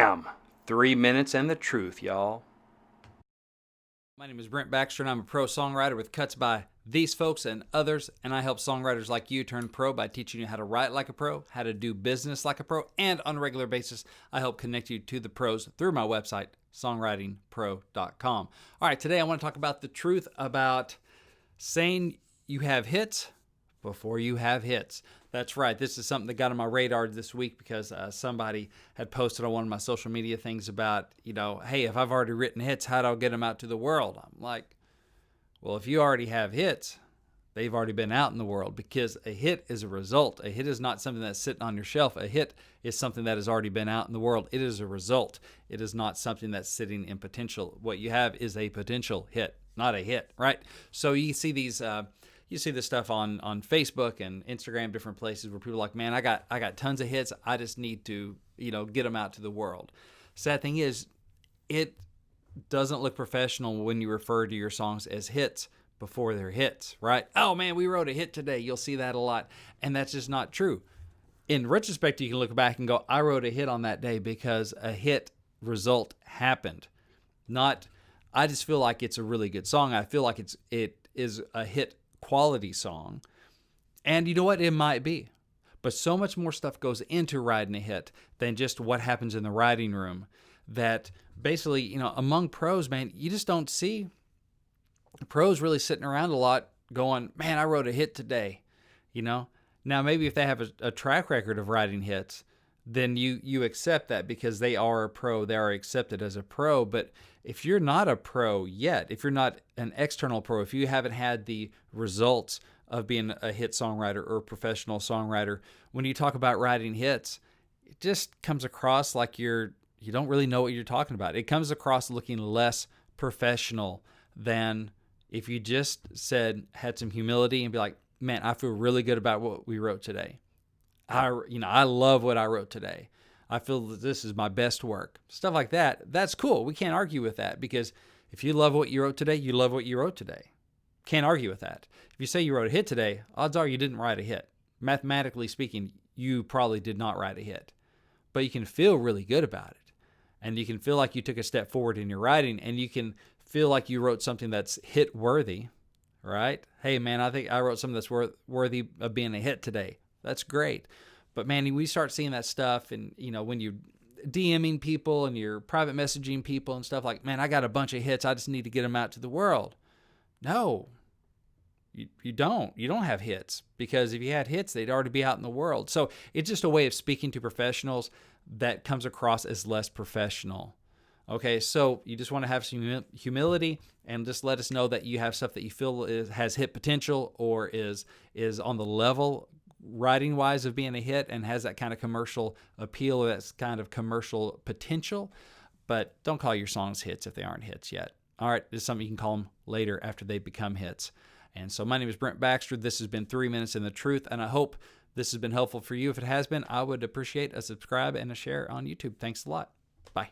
Bam! 3 minutes and the truth, y'all. My name is Brent Baxter, and I'm a pro songwriter with cuts by these folks and others, and I help songwriters like you turn pro by teaching you how to write like a pro, how to do business like a pro, and on a regular basis, I help connect you to the pros through my website, songwritingpro.com. All right, today I want to talk about the truth about saying you have hits before you have hits. That's right. This is something that got on my radar this week because somebody had posted on one of my social media things about, hey, if I've already written hits, how do I get them out to the world? I'm like, well, if you already have hits, they've already been out in the world, because a hit is a result. A hit is not something that's sitting on your shelf. A hit is something that has already been out in the world. It is a result. It is not something that's sitting in potential. What you have is a potential hit, not a hit, right? So you see these... You see this stuff on Facebook and Instagram, different places where people are like, man, I got tons of hits. I just need to, get them out to the world. Sad thing is, it doesn't look professional when you refer to your songs as hits before they're hits, right? Oh man, we wrote a hit today. You'll see that a lot. And that's just not true. In retrospect, you can look back and go, I wrote a hit on that day because a hit result happened. Not, I just feel like it's a really good song. I feel like it is a hit quality song. And you know what? It might be. But so much more stuff goes into writing a hit than just what happens in the writing room, that basically, among pros, man, you just don't see pros really sitting around a lot going, man, I wrote a hit today. Now maybe if they have a track record of writing hits, then you accept that because they are a pro, they are accepted as a pro. But if you're not a pro yet, if you're not an external pro, if you haven't had the results of being a hit songwriter or a professional songwriter, when you talk about writing hits, it just comes across like you don't really know what you're talking about. It comes across looking less professional than if you just had some humility and be like, man, I feel really good about what we wrote today. I love what I wrote today. I feel that this is my best work. Stuff like that. That's cool. We can't argue with that, because if you love what you wrote today, you love what you wrote today. Can't argue with that. If you say you wrote a hit today, odds are you didn't write a hit. Mathematically speaking, you probably did not write a hit. But you can feel really good about it. And you can feel like you took a step forward in your writing, and you can feel like you wrote something that's hit worthy, right? Hey man, I think I wrote something that's worthy of being a hit today. That's great. But man, we start seeing that stuff, and when you're DMing people and you're private messaging people and stuff, like, man, I got a bunch of hits, I just need to get them out to the world. No, you don't. You don't have hits, because if you had hits, they'd already be out in the world. So it's just a way of speaking to professionals that comes across as less professional. Okay, so you just want to have some humility and just let us know that you have stuff that you feel has hit potential, or is on the level writing wise of being a hit and has that kind of commercial appeal, or that kind of commercial potential. But don't call your songs hits if they aren't hits yet. All right, this is something you can call them later after they become hits. And so my name is Brent Baxter. This has been 3 Minutes in the Truth, and I hope this has been helpful for you. If it has been, I would appreciate a subscribe and a share on YouTube. Thanks a lot. Bye.